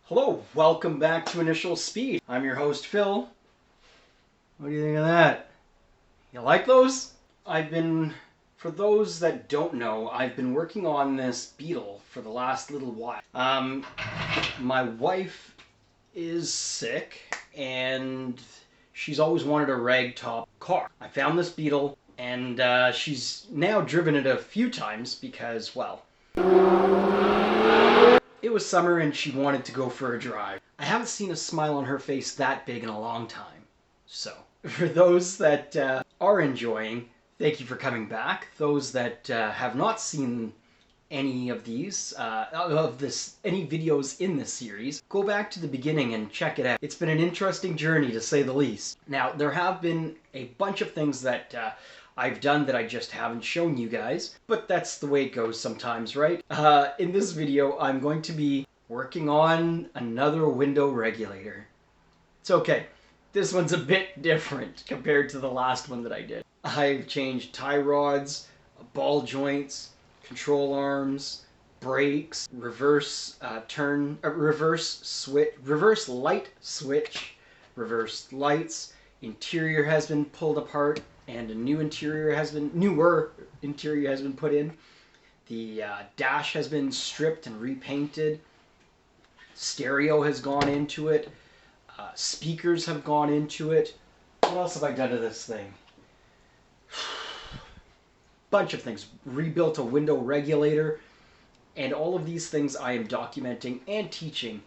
Hello, welcome back to Initial Speed. I'm your host, Phil. What do you think of that? You like those? For those that don't know, I've been working on this Beetle for the last little while. My wife is sick, and she's always wanted a ragtop car. I found this Beetle, and she's now driven it a few times because, well, it was summer and she wanted to go for a drive. I haven't seen a smile on her face that big in a long time. So, for those that are enjoying, thank you for coming back. Those that have not seen any of these, any videos in this series, go back to the beginning and check it out. It's been an interesting journey, to say the least. Now, there have been a bunch of things that I've done that I just haven't shown you guys, but that's the way it goes sometimes, right? In this video, I'm going to be working on another window regulator. It's okay. This one's a bit different compared to the last one that I did. I've changed tie rods, ball joints, control arms, brakes, reverse light switch, reverse lights. Interior has been pulled apart, and a newer interior has been put in. The dash has been stripped and repainted. Stereo has gone into it. Speakers have gone into it. What else have I done to this thing? Bunch of things. Rebuilt a window regulator, and all of these things I am documenting and teaching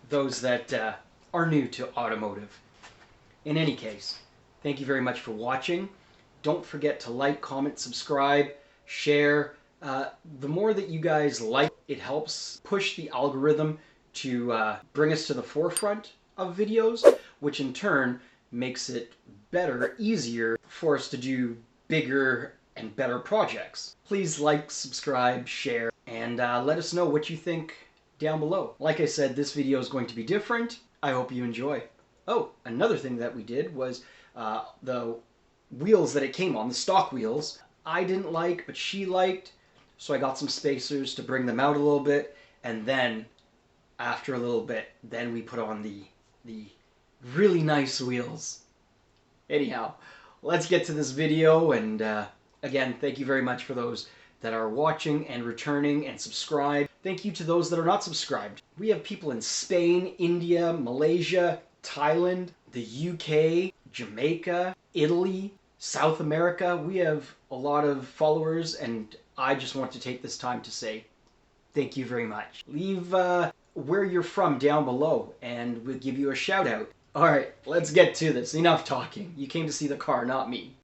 those that are new to automotive. In any case, thank you very much for watching. Don't forget to like, comment, subscribe, share. The more that you guys like, it helps push the algorithm to bring us to the forefront of videos, which in turn makes it better, easier for us to do bigger and better projects. Please like, subscribe, share, and let us know what you think down below. Like I said, this video is going to be different. I hope you enjoy. Oh, another thing that we did was the wheels that it came on, the stock wheels, I didn't like, but she liked, so I got some spacers to bring them out a little bit, and then after a little bit, then we put on the really nice wheels. Anyhow, let's get to this video, and again, thank you very much for those that are watching and returning and subscribe. Thank you to those that are not subscribed. We have people in Spain, India, Malaysia, Thailand, the UK, Jamaica, Italy, South America. We have a lot of followers, and I just want to take this time to say thank you very much. Leave where you're from down below, and we'll give you a shout out. Alright, let's get to this. Enough talking. You came to see the car, not me.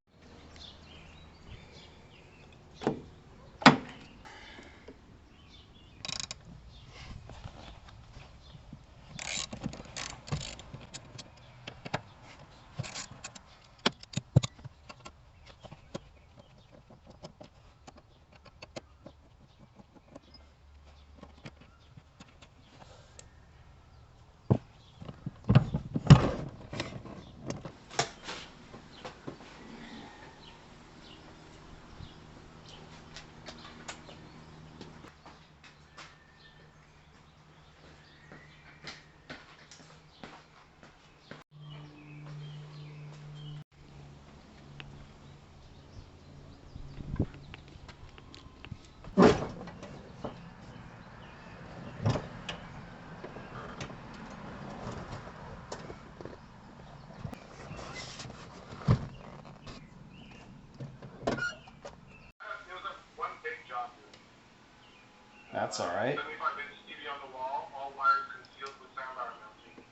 That's all right. 75-inch TV on the wall, all wires concealed with soundbar mounting.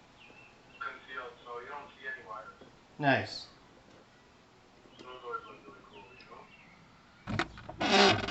Concealed, so you don't see any wires. Nice. Those always look really cool, you know?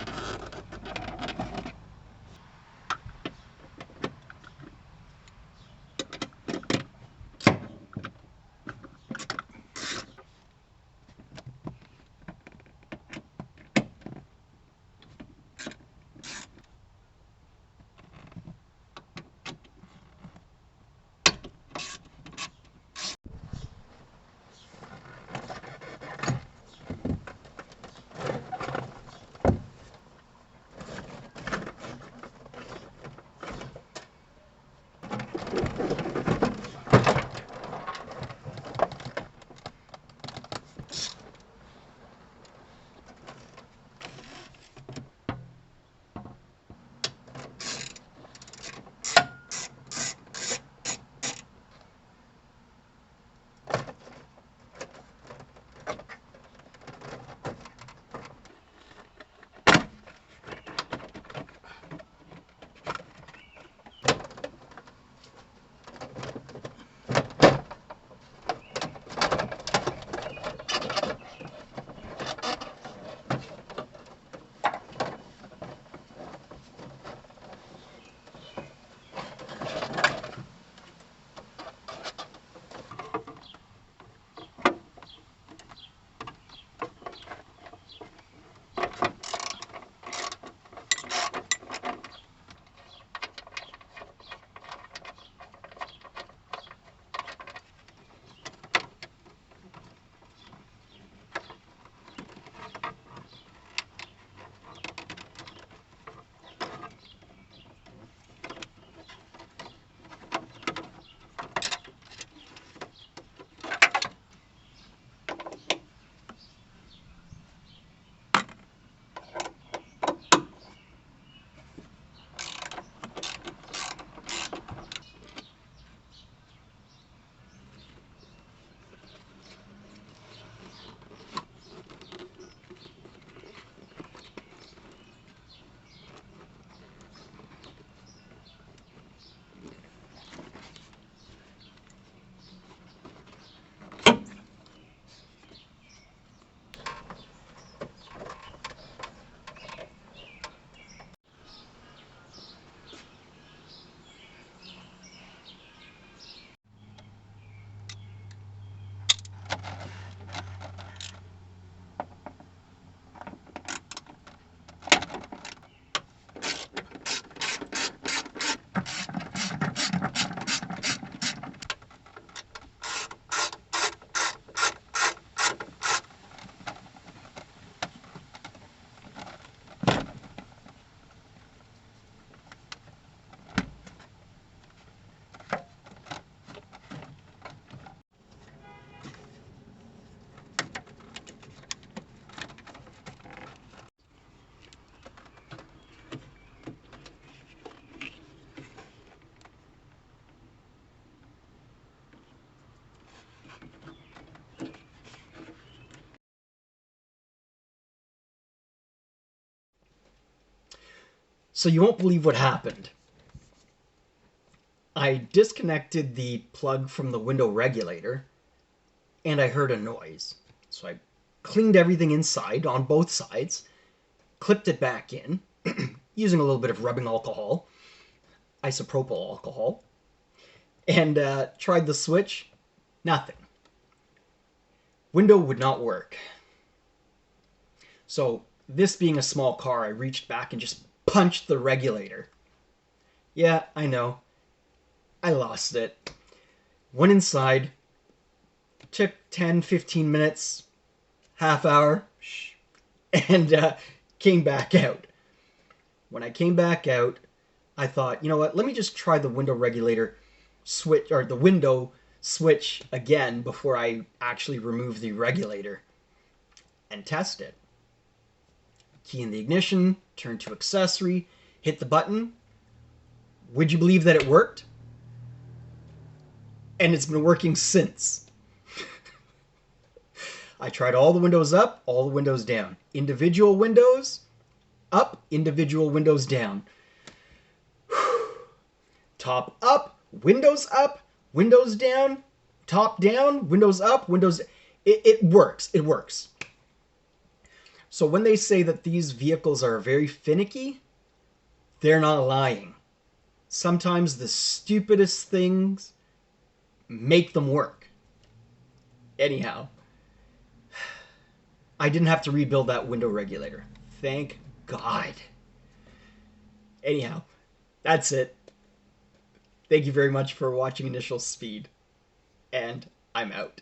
So you won't believe what happened. I disconnected the plug from the window regulator, and I heard a noise. So I cleaned everything inside on both sides, clipped it back in, using a little bit of rubbing alcohol, isopropyl alcohol, and tried the switch. Nothing. Window would not work. So, this being a small car, I reached back and just punched the regulator. Yeah, I know. I lost it. Went inside. Took 10-15 minutes, half hour, and came back out. When I came back out, I thought, you know what, let me just try the window regulator switch, or the window switch again before I actually remove the regulator and test it. Key in the ignition, turn to accessory, hit the button. Would you believe that it worked? And it's been working since. I tried all the windows up, all the windows down. Individual windows up, individual windows down. Top up, windows down, top down, windows up, windows... It works. It works. So when they say that these vehicles are very finicky, they're not lying. Sometimes the stupidest things make them work. Anyhow, I didn't have to rebuild that window regulator. Thank God. Anyhow, that's it. Thank you very much for watching Initial Speed, and I'm out.